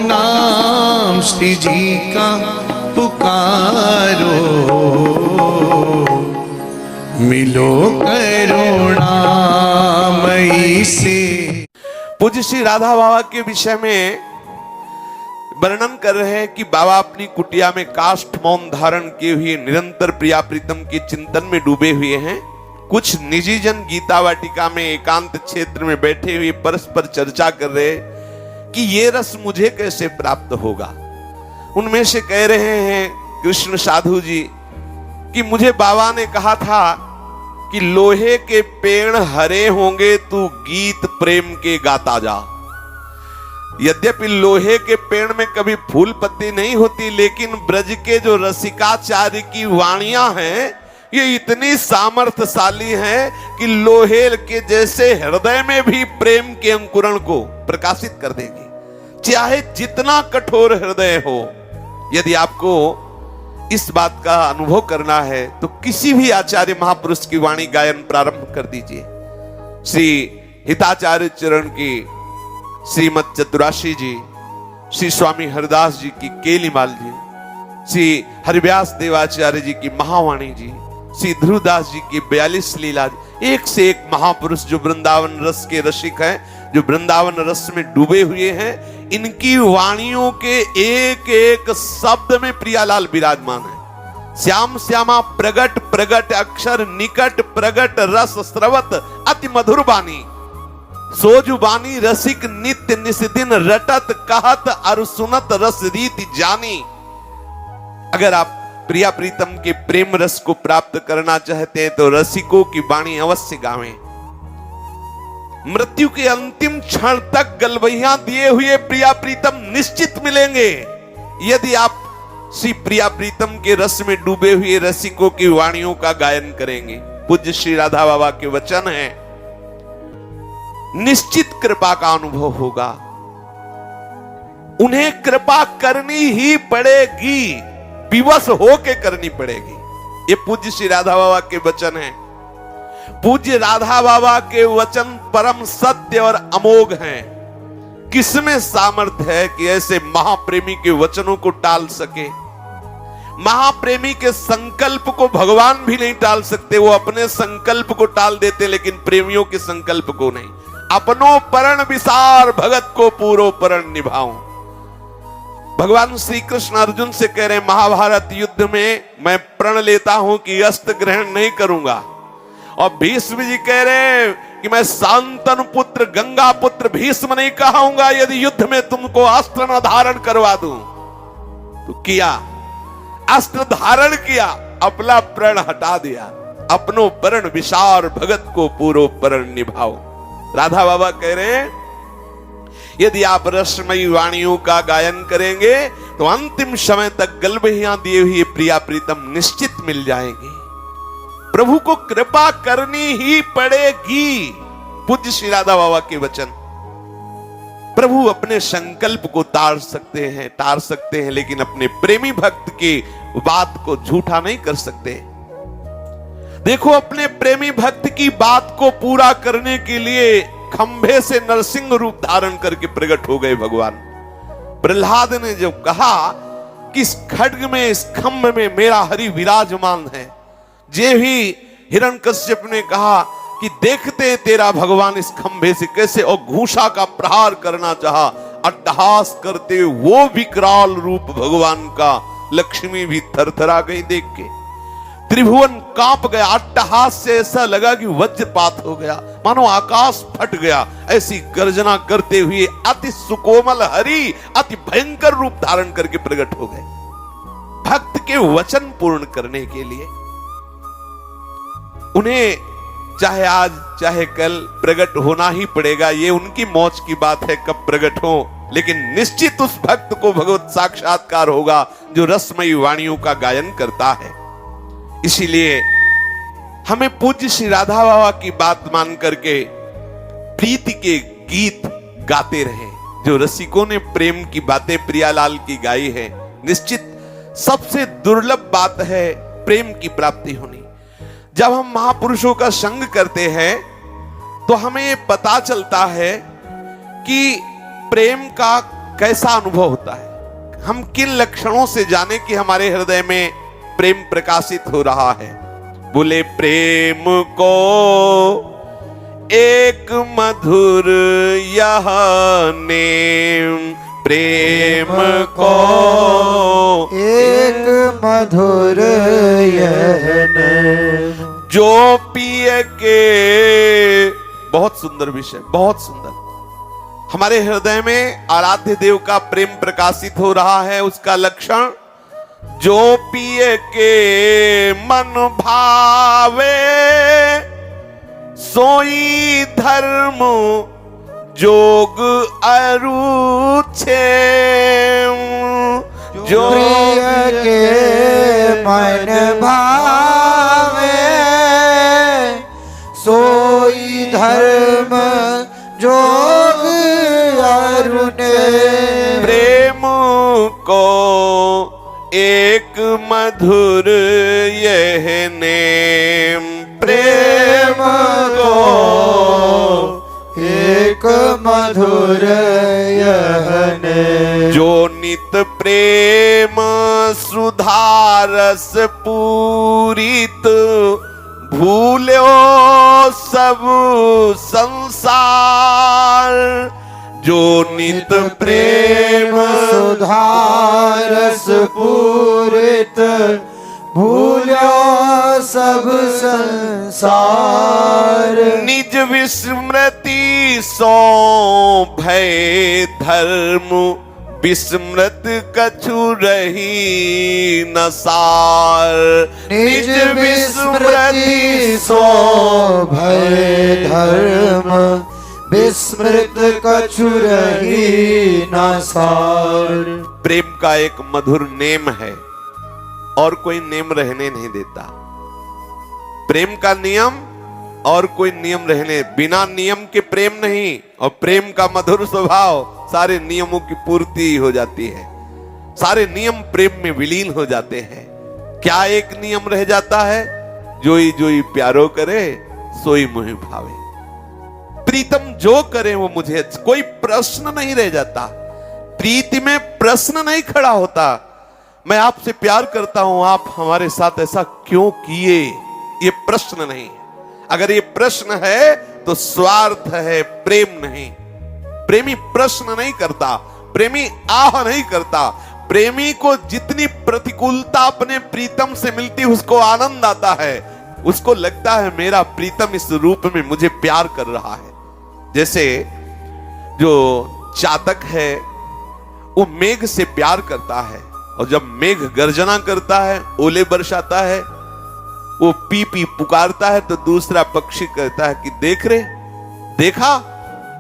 नाम श्री जी का पुकारो, मिलो करुणामयी से। पूज्य श्री राधा बाबा के विषय में वर्णन कर रहे हैं कि बाबा अपनी कुटिया में काष्ठ मौन धारण किए हुए निरंतर प्रिया प्रीतम के चिंतन में डूबे हुए हैं। कुछ निजी जन गीता वाटिका में एकांत क्षेत्र में बैठे हुए परस्पर चर्चा कर रहे कि ये रस मुझे कैसे प्राप्त होगा। उनमें से कह रहे हैं कृष्ण साधु जी कि मुझे बाबा ने कहा था कि लोहे के पेड़ हरे होंगे तू गीत प्रेम के गाता जा। यद्यपि लोहे के पेड़ में कभी फूल पत्ती नहीं होती, लेकिन ब्रज के जो रसिकाचार्य की वाणियां हैं ये इतनी सामर्थ्यशाली हैं कि लोहे के जैसे हृदय में भी प्रेम के अंकुरण को प्रकाशित कर देगी, चाहे जितना कठोर हृदय हो। यदि आपको इस बात का अनुभव करना है तो किसी भी आचार्य महापुरुष की वाणी गायन प्रारंभ कर दीजिए। श्री हिताचार्य चरण की श्रीमद चतुराशी जी, श्री स्वामी हरिदास जी की केलीमाल जी, श्री हरिव्यास देवाचार्य जी की महावाणी जी, श्री ध्रुवदास जी की 42 लीला, एक से एक महापुरुष जो वृंदावन रस के रसिक हैं, जो वृंदावन रस में डूबे हुए हैं, इनकी वाणियों के एक एक शब्द में प्रियालाल विराजमान है। श्याम श्यामा प्रगट प्रगट अक्षर निकट प्रगट रस स्रवत अति मधुर बानी, सोजु बानी रसिक नित्य निस्दिन रटत कहत अरु सुनत रस रीति जानी। अगर आप प्रिया प्रीतम के प्रेम रस को प्राप्त करना चाहते हैं तो रसिकों की वाणी अवश्य गावें। मृत्यु के अंतिम क्षण तक गलबैया दिए हुए प्रिया प्रीतम निश्चित मिलेंगे यदि आप श्री प्रिया प्रीतम के रस में डूबे हुए रसिकों की वाणियों का गायन करेंगे। पूज्य श्री राधा बाबा के वचन हैं, निश्चित कृपा का अनुभव होगा। उन्हें कृपा करनी ही पड़ेगी, विवश होके करनी पड़ेगी। ये पूज्य श्री राधा बाबा के वचन हैं। पूज्य राधा बाबा के वचन परम सत्य और अमोघ हैं। किसमें सामर्थ्य है कि ऐसे महाप्रेमी के वचनों को टाल सके। महाप्रेमी के संकल्प को भगवान भी नहीं टाल सकते, वो अपने संकल्प को टाल देते लेकिन प्रेमियों के संकल्प को नहीं। अपनो परण विसार भगत को पूरो परण निभाऊं। भगवान श्री कृष्ण अर्जुन से कह रहे हैं, महाभारत युद्ध में मैं प्रण लेता हूं कि अस्त्र ग्रहण नहीं करूंगा। और भीष्म जी कह रहे हैं कि मैं शांतनु पुत्र गंगा पुत्र भीष्म नहीं कहूंगा यदि युद्ध में तुमको अस्त्र न धारण करवा दूं। तो किया, अस्त्र धारण किया, अपना प्रण हटा दिया। अपनो परण विसार भगत को पूरो परण निभाओ। राधा बाबा कह रहे हैं यदि आप रसमयी वाणियों का गायन करेंगे तो अंतिम समय तक गलबहियां दिए हुए प्रिया प्रीतम निश्चित मिल जाएंगे। प्रभु को कृपा करनी ही पड़ेगी। पूज्य श्री राधा बाबा के वचन। प्रभु अपने संकल्प को टाल सकते हैं लेकिन अपने प्रेमी भक्त की बात को झूठा नहीं कर सकते। देखो, अपने प्रेमी भक्त की बात को पूरा करने के लिए खंभे से नरसिंह रूप धारण करके प्रकट हो गए भगवान। प्रहलाद ने जब कहा कि इस खड्ग में, इस खंभ में मेरा हरि विराजमान है, जे भी हिरण्यकश्यप ने कहा कि देखते तेरा भगवान इस खंभे से कैसे, और घूसा का प्रहार करना चाहा, अट्टहास करते वो विकराल रूप भगवान का। लक्ष्मी भी थरथरा गई देख के, त्रिभुवन कांप गया। अट्टहास से ऐसा लगा कि वज्रपात हो गया, मानो आकाश फट गया। ऐसी गर्जना करते हुए अति सुकोमल हरि अति भयंकर रूप धारण करके प्रकट हो गए भक्त के वचन पूर्ण करने के लिए। उन्हें चाहे आज चाहे कल प्रकट होना ही पड़ेगा। ये उनकी मौज की बात है कब प्रकट हो, लेकिन निश्चित उस भक्त को भगवत साक्षात्कार होगा जो रसमयी वाणियों का गायन करता है। इसीलिए हमें पूज्य श्री राधा बाबा की बात मान करके प्रीति के गीत गाते रहे। जो रसिकों ने प्रेम की बातें प्रियालाल की गाई है, निश्चित सबसे दुर्लभ बात है प्रेम की प्राप्ति होनी। जब हम महापुरुषों का संग करते हैं तो हमें पता चलता है कि प्रेम का कैसा अनुभव होता है? हम किन लक्षणों से जाने कि हमारे हृदय में प्रेम प्रकाशित हो रहा है? बोले प्रेम को एक मधुर यह नेम, प्रेम को एक मधुर यह नेम, जो पिए के, बहुत सुंदर विषय, बहुत सुंदर। हमारे हृदय में आराध्य देव का प्रेम प्रकाशित हो रहा है, उसका लक्षण जो पिए के मन भावे, सोई धर्म जोग अरुछे, जो प्रिय के मन भावे, सोई धर्म जोग अरुणे, प्रेम को एक मधुर यह नेम, प्रेम को एक मधुर यह नेम, जो नित प्रेम सुधारस पूरित, भूलो सब संसार, जो नित प्रेम सुधारस पूरित, भूलो सब संसार, निज विस्मृति सो भय धर्म, विस्मृत कछु रही न सार, निज विस्मृति सो भय धर्म, विस्मृत कछु रही न सार। प्रेम का एक मधुर नेम है और कोई नेम रहने नहीं देता। प्रेम का नियम और कोई नियम रहने, बिना नियम के प्रेम नहीं, और प्रेम का मधुर स्वभाव सारे नियमों की पूर्ति हो जाती है। सारे नियम प्रेम में विलीन हो जाते हैं। क्या एक नियम रह जाता है? जोई जोई प्यारो करे सोई मुहि भावे। प्रीतम जो करे वो मुझे, कोई प्रश्न नहीं रह जाता। प्रीति में प्रश्न नहीं खड़ा होता। मैं आपसे प्यार करता हूं, आप हमारे साथ ऐसा क्यों किए, ये प्रश्न नहीं। अगर ये प्रश्न है तो स्वार्थ है, प्रेम नहीं। प्रेमी प्रश्न नहीं करता, प्रेमी आह नहीं करता। प्रेमी को जितनी प्रतिकूलता अपने प्रीतम से मिलती उसको आनंद आता है। उसको लगता है मेरा प्रीतम इस रूप में मुझे प्यार कर रहा है। जैसे जो चातक है वो मेघ से प्यार करता है, और जब मेघ गर्जना करता है, ओले बरसाता है, वो पी पी पुकारता है, तो दूसरा पक्षी कहता है कि देख रे, देखा,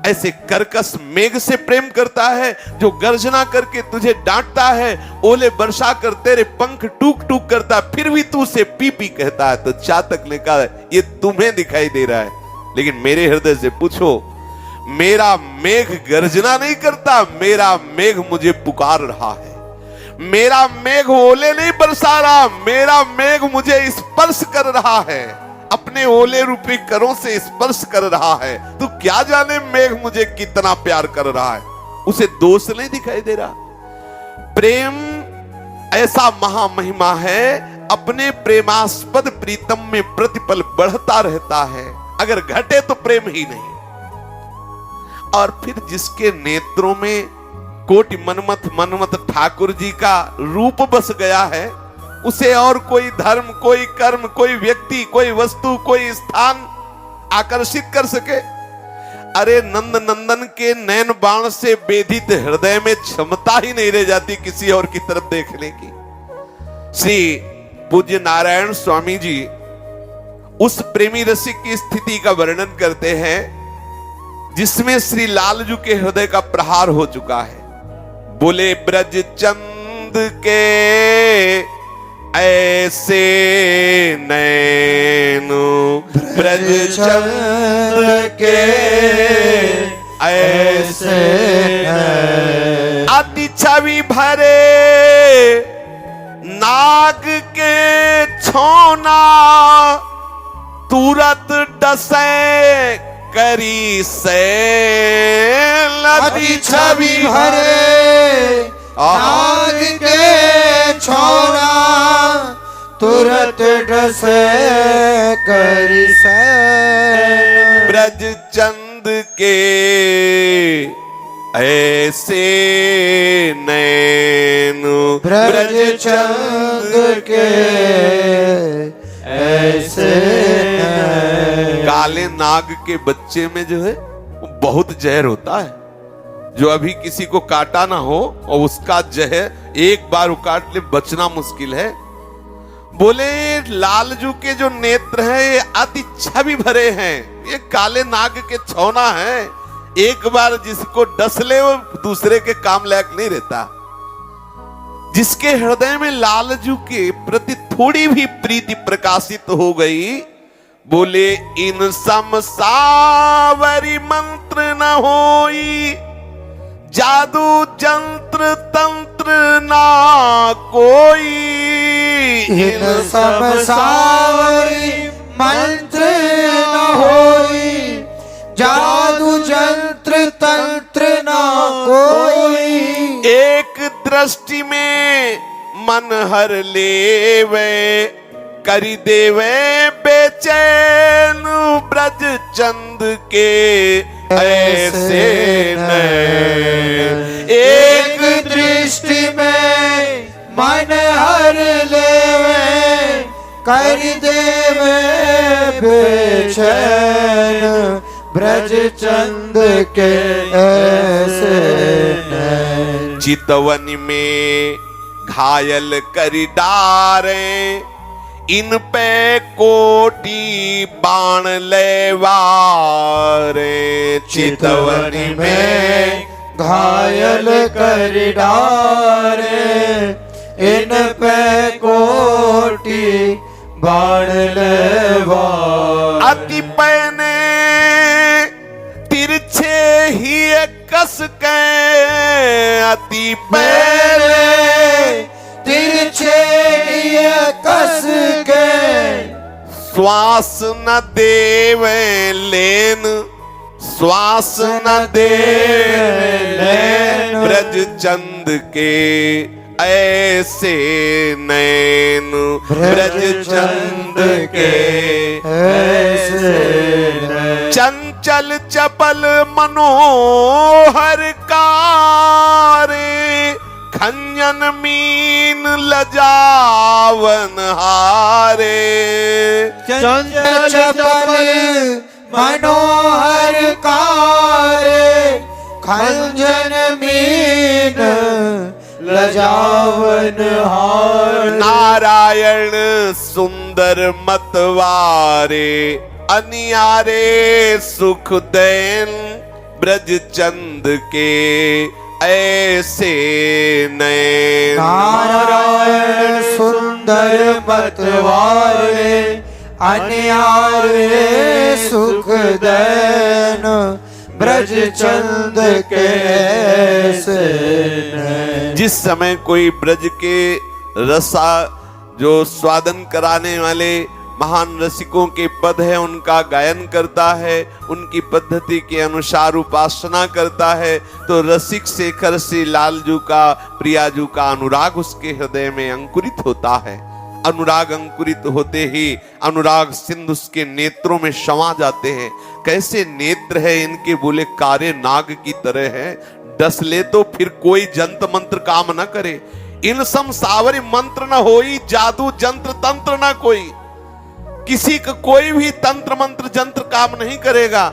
ऐसे कर्कश मेघ से प्रेम करता है जो गर्जना करके तुझे डांटता है, ओले बरसा कर तेरे पंख टूक टूक करता है, फिर भी तू उसे पी पी कहता है। तो चातक ने कहा ये तुम्हें दिखाई दे रहा है, लेकिन मेरे हृदय से पूछो, मेरा मेघ गर्जना नहीं करता, मेरा मेघ मुझे पुकार रहा है। मेरा मेघ ओले नहीं बरसा रहा, मेरा मेघ मुझे स्पर्श कर रहा है, अपने ओले रूपी करों से स्पर्श कर रहा है। तू क्या जाने मेघ मुझे कितना प्यार कर रहा है, उसे दोष नहीं दिखाई दे रहा। प्रेम ऐसा महामहिमा है, अपने प्रेमास्पद प्रीतम में प्रतिपल बढ़ता रहता है। अगर घटे तो प्रेम ही नहीं। और फिर जिसके नेत्रों में कोटि मनमथ मनमथ ठाकुर जी का रूप बस गया है, उसे और कोई धर्म, कोई कर्म, कोई व्यक्ति, कोई वस्तु, कोई स्थान आकर्षित कर सके? अरे नंद नंदन के नैन बाण से बेधित हृदय में क्षमता ही नहीं रह जाती किसी और की तरफ देखने की। श्री पूज्य नारायण स्वामी जी उस प्रेमी रसिक की स्थिति का वर्णन करते हैं जिसमें श्री लालजू के हृदय का प्रहार हो चुका है। बोले ब्रज चंद के ऐसे नैनो, ब्रज चंद के ऐसे अति छवि भरे नाग के छोना, तुरत डसे करी सैल अति छवि भरे नाग के छोरा तुरत डसे करी सैन ब्रज चंद के ऐसे नैन ब्रज चंद के ऐसे नैन। काले नाग के बच्चे में जो है वो बहुत जहर होता है। जो अभी किसी को काटा ना हो और उसका जहर एक बार वो काट ले बचना मुश्किल है। बोले लालजू के जो नेत्र हैं ये अति छवि भरे हैं, ये काले नाग के छौना है। एक बार जिसको डस ले वो दूसरे के काम लायक नहीं रहता। जिसके हृदय में लालजू के प्रति थोड़ी भी प्रीति प्रकाशित हो गई, बोले इन सम सावरी मंत्र न होई, जादू जंत्र तंत्र ना कोई। इन सब सावरी मंत्र न होई, जादू जंत्र तंत्र न कोई। एक दृष्टि में मन हर लेवे, करी देवे बेचैन ब्रज चंद के ऐसे नैन। एक दृष्टि में मन हर लेवे, कर देवे बेचैन ब्रज चंद के ऐसे नैन। चितवन में घायल करी डारे, इन पे कोटि बाण लेवारे। चितवन में घायल कर डारे, इन पे कोटि बाण लेवा। अति पैने तिरछे ही कस के, अति पैने तिरछे ये कस के। श्वास न देवे लेन, श्वास न देवे लेन ब्रज चंद के ऐसे नैन। ब्रज चंद के ऐसे नैन। चंचल चपल मनोहर कारे, खंजन मीन लजावन हारे। चंचल चपल मनोहर कारे, खंजन मीन लजावन हार। नारायण सुंदर मतवारे, अनियारे सुख दैन ब्रज चंद के ऐसे नैन। नारायण सुंदर मतवारे, अनियारे सुख दैन ब्रज चंद के ऐसे नैन। जिस समय कोई ब्रज के रसा जो स्वादन कराने वाले महान रसिकों के पद है उनका गायन करता है, उनकी पद्धति के अनुसार उपासना करता है, तो रसिक शेखर से लालजू का प्रियाजू का अनुराग उसके हृदय में अंकुरित होता है। अनुराग अंकुरित होते ही अनुराग सिंधु उसके नेत्रों में समा जाते हैं। कैसे नेत्र है इनके, बोले कारे नाग की तरह है, डस ले तो फिर कोई जंत्र मंत्र काम न करे। इन सम सावरी मंत्र न होई, जादू जंत्र तंत्र न कोई। किसी का कोई भी तंत्र मंत्र जंत्र काम नहीं करेगा।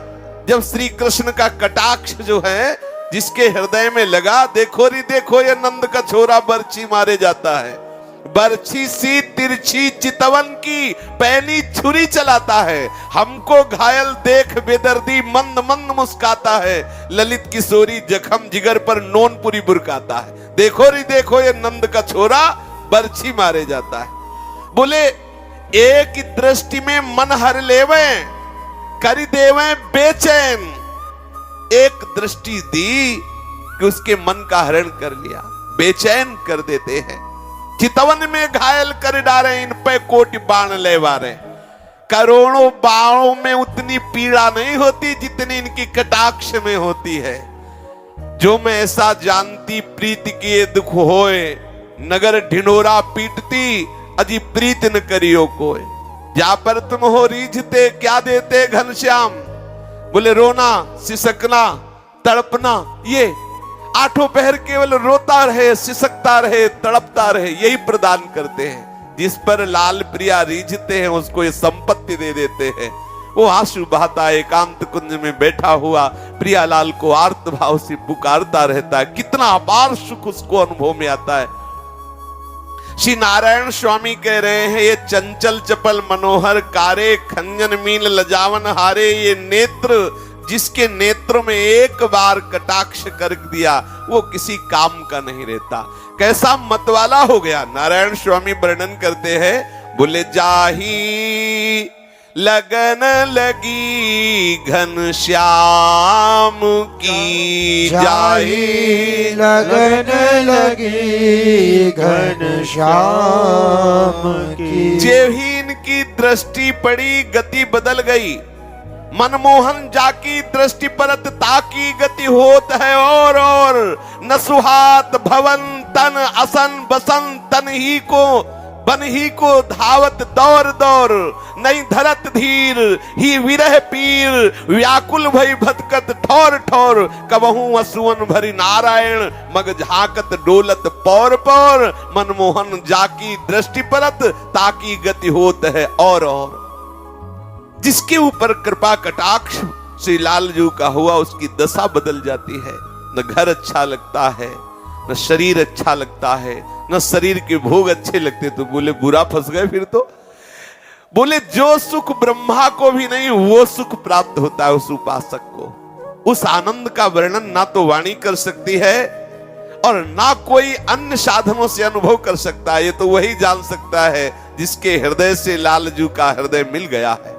जब श्री कृष्ण का कटाक्ष जो है जिसके हृदय में लगा, देखो री देखो ये नंद का छोरा बर्छी मारे जाता है। बर्छी सी तिरछी चितवन की पैनी छुरी चलाता है। हमको घायल देख बेदर्दी मंद मंद मुस्काता है। ललित किशोरी जखम जिगर पर नोनपुरी बुरकाता है। देखो री देखो ये नंद का छोरा बर्छी मारे जाता है। बोले एक दृष्टि में मन हर लेवे, करी देवे बेचैन। एक दृष्टि दी कि उसके मन का हरण कर लिया, बेचैन कर देते हैं। चितवन में घायल कर डारे, इन पे कोटि बाण लेवारे। करोड़ों बाणों में उतनी पीड़ा नहीं होती जितनी इनकी कटाक्ष में होती है। जो मैं ऐसा जानती प्रीति किए दुख होए, नगर ढिंढोरा पीटती अजी प्रीत न करियो कोई। जा पर तुम हो रीझते क्या देते घनश्याम, बोले रोना सिसकना तड़पना, ये आठों पहर केवल रोता रहे, सिसकता रहे, तड़पता रहे, यही प्रदान करते हैं। जिस पर लाल प्रिया रीझते हैं उसको ये संपत्ति दे देते हैं। वो आंसू बहाता एकांत कुंज में बैठा हुआ प्रियालाल को आर्त भाव से पुकारता रहता है। कितना अपार सुख उसको अनुभव में आता है। श्री नारायण स्वामी कह रहे हैं, ये चंचल चपल मनोहर कारे, खंजन मीन लजावन हारे, ये नेत्र जिसके नेत्रों में एक बार कटाक्ष कर दिया वो किसी काम का नहीं रहता। कैसा मतवाला हो गया। नारायण स्वामी वर्णन करते हैं, बोले जाही लगन लगी घनश्याम की, जाही लगन लगी घनश्याम की। जब ही इनकी दृष्टि पड़ी गति बदल गई। मनमोहन जाकी दृष्टि परत ताकी गति होत है और न सुहात भवन तन असन बसन तन ही को बन ही को धावत दौर दौर, नहीं धरत धीर ही विरह पीर, व्याकुल भई भटकत ठौर ठौर, कबहू असुवन भरी नारायण मग झाकत डोलत पौर पौर। मनमोहन जाकी दृष्टि परत ताकी गति होत है और जिसके ऊपर कृपा कटाक्ष श्री लालजू का हुआ उसकी दशा बदल जाती है। न घर अच्छा लगता है, न शरीर अच्छा लगता है, न शरीर के भोग अच्छे लगते। तो बोले बुरा फंस गए फिर तो। बोले जो सुख ब्रह्मा को भी नहीं वो सुख प्राप्त होता है उस उपासक को। उस आनंद का वर्णन ना तो वाणी कर सकती है और ना कोई अन्य साधनों से अनुभव कर सकता है। ये तो वही जान सकता है जिसके हृदय से लालजू का हृदय मिल गया है,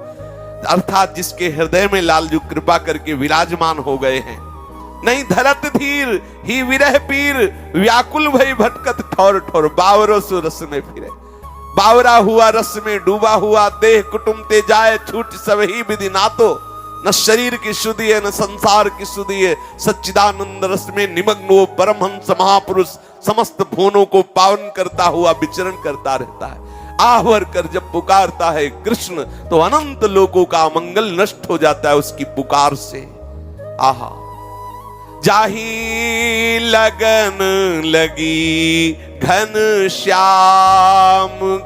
अर्थात जिसके हृदय में लालजू कृपा करके विराजमान हो गए हैं। नहीं धरत धीर ही विरह पीर, व्याकुल भई भटकत ठौर ठौर, बावरो सो रस में फिरे। बावरा हुआ रस में डूबा हुआ, देह कुटुम ते जाए छूट सब ही विधि नातो। न शरीर की शुद्धि है न संसार की शुद्धि है, सच्चिदानंद रस में निमग्न वो परमहंस महापुरुष समस्त भुवनों को पावन करता हुआ विचरण करता रहता है। आहवर कर जब पुकारता है कृष्ण तो अनंत लोगों का मंगल नष्ट हो जाता है उसकी पुकार से। आहा जाही लगन लगी घनश्याम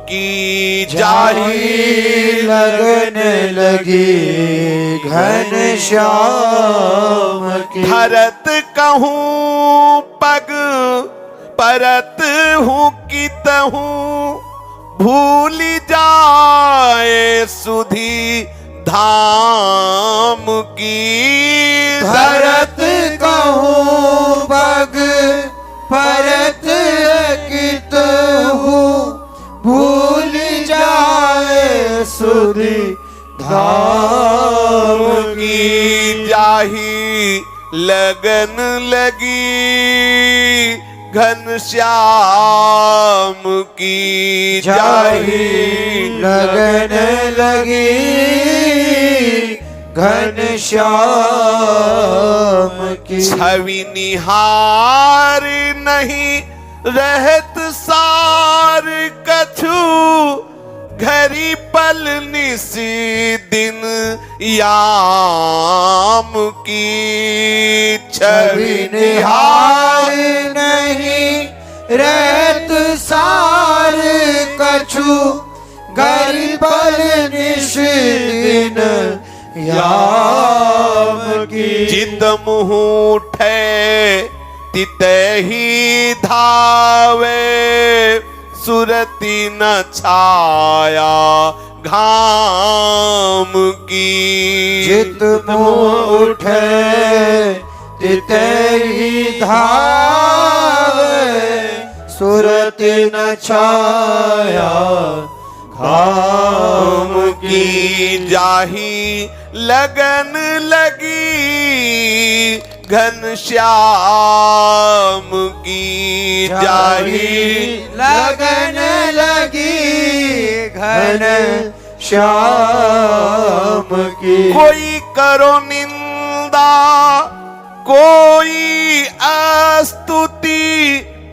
की, जाही लगन लगी घनश्याम की। धरत कहूं पग परत हूं कि तहूं, भूल जाए सुधी धाम की। धरत कहूं पग परत कित हूँ, भूल जाए सुधी धाम की। जाही लगन लगी घनश्याम की, जाही लगन लगी घनश्याम की। छवि निहार नहीं रहत सार कछु, घरी पल निसी दिन याम की। छवि निहार नहीं रहत सार कछु, घरी पल निसी दिन याम की। जित मुँह उठे तिते ही धावे, सुरती न छाया घाम की। जित मुँह उठे तिते ही धावे, सुरती न छाया घाम की। जाही लगन लगी घनश्याम की, जाही लगन लगी घन श्याम की। कोई करो निंदा कोई स्तुति,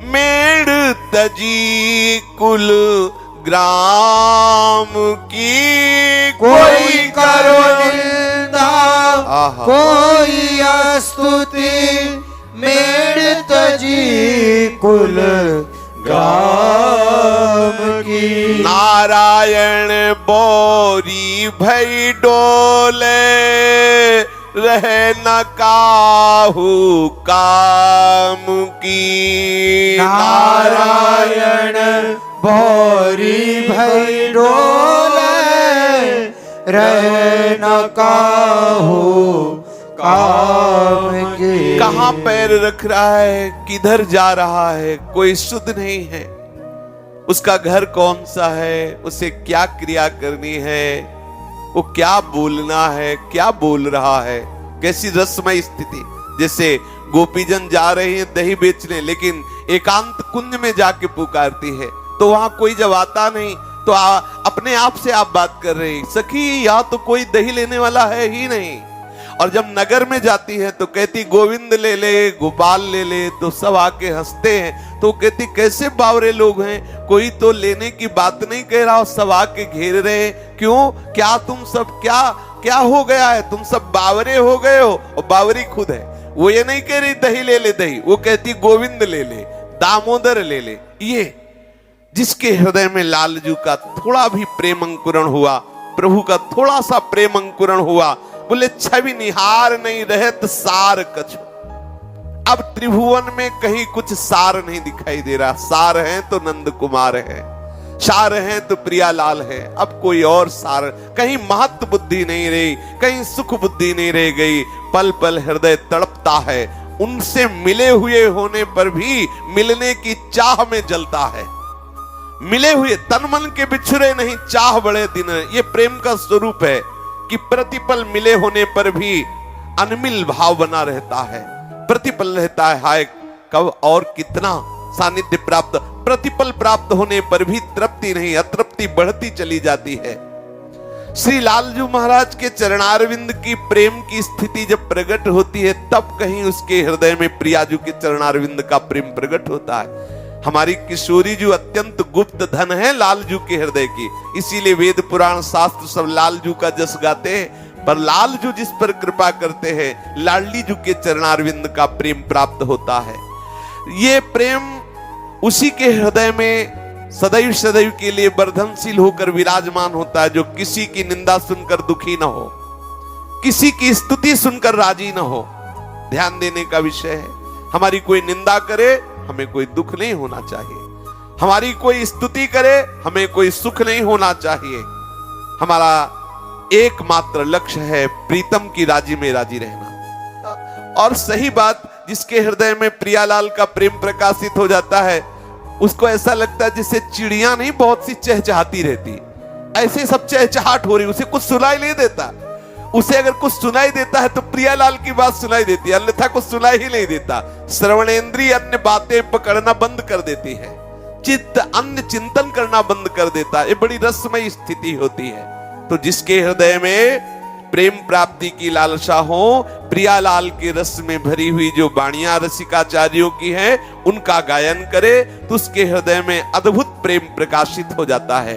मेड़ तजी कुल ग्राम की। कोई करो निंदा आहा। कोई स्तुति, मेड़ तजी कुल ग्राम की। नारायण बोरी भई डोले, रहे न काहू काम की। नारायण भोरी भई डोले, रहे न काहू काम की। कहाँ पैर रख रहा है, किधर जा रहा है, कोई सुध नहीं है। उसका घर कौन सा है, उसे क्या क्रिया करनी है, वो क्या बोलना है, क्या बोल रहा है, कैसी रसमय स्थिति। जैसे गोपीजन जा रहे हैं दही बेचने, लेकिन एकांत कुंज में जाके पुकारती है तो वहां कोई जब आता नहीं तो अपने आप से आप बात कर रहे हैं, सखी यहाँ तो कोई दही लेने वाला है ही नहीं। और जब नगर में जाती है तो कहती गोविंद ले ले, गोपाल ले ले, तो सब आके हंसते हैं। तो कहती कैसे बावरे लोग हैं, कोई तो लेने की बात नहीं कह रहा, सब आके घेर रहे। क्यों, क्या तुम सब क्या हो गया है, तुम सब बावरे हो गए हो। और बावरी खुद है, वो ये नहीं कह रही दही ले ले दही, वो कहती गोविंद ले ले, दामोदर ले ले। ये जिसके हृदय में लालजू का थोड़ा भी प्रेम अंकुरण हुआ, प्रभु का थोड़ा सा प्रेम अंकुरण हुआ, बोले छवि निहार नहीं रहत सार कछु। अब त्रिभुवन में कहीं कुछ सार नहीं दिखाई दे रहा। सार है तो नंद कुमार है, सार है तो प्रियालाल है, अब कोई और सार। कहीं महत्व बुद्धि नहीं रही, कहीं सुख बुद्धि नहीं रह गई। पल पल हृदय तड़पता है, उनसे मिले हुए होने पर भी मिलने की चाह में जलता है। मिले हुए तन मन के बिछुरे नहीं, चाह बड़े दिन। ये प्रेम का स्वरूप है कि प्रतिपल मिले होने पर भी अनमिल भाव बना रहता है। प्रतिपल रहता है हाय कब और कितना सानिध्य प्राप्त। प्रतिपल प्राप्त होने पर भी तृप्ति नहीं, अतृप्ति बढ़ती चली जाती है। श्री लालजू महाराज के चरणारविंद की प्रेम की स्थिति जब प्रकट होती है, तब कहीं उसके हृदय में प्रियाजू के चरणारविंद का प्रेम प्रकट होता है। हमारी किशोरी जो अत्यंत गुप्त धन है लालजू के हृदय की, इसीलिए वेद पुराण शास्त्र सब लालजू का जस गाते हैं। पर लालजू जिस पर कृपा करते हैं, लाडली जू के चरणारविंद का प्रेम प्राप्त होता है। ये प्रेम उसी के हृदय में सदैव सदैव के लिए वर्धनशील होकर विराजमान होता है, जो किसी की निंदा सुनकर दुखी न हो, किसी की स्तुति सुनकर राजी न हो। ध्यान देने का विषय है। हमारी कोई निंदा करे, हमें कोई दुख नहीं होना चाहिए। हमारी कोई स्तुति करे, हमें कोई सुख नहीं होना चाहिए। हमारा एकमात्र लक्ष्य है प्रीतम की राजी में राजी रहना। और सही बात, जिसके हृदय में प्रियालाल का प्रेम प्रकाशित हो जाता है, उसको ऐसा लगता है जैसे चिड़िया नहीं बहुत सी चहचहाती रहती, ऐसे सब चहचहाट हो रही, उसे कुछ सुनाई नहीं देता। उसे अगर कुछ सुनाई देता है तो प्रियालाल की बात सुनाई देती है, अन्यथा कुछ सुनाई ही नहीं देता। श्रवणेंद्रिय अन्य बातें पकड़ना बंद कर देती है, चित्त अन्य चिंतन करना बंद कर देता है। ये बड़ी रसमय स्थिति होती है। तो जिसके हृदय में प्रेम प्राप्ति की लालसा हो, प्रियालाल के रस में भरी हुई जो वाणियां रसिकाचार्यों की हैं, उनका गायन करे तो उसके हृदय में अद्भुत प्रेम प्रकाशित हो जाता है।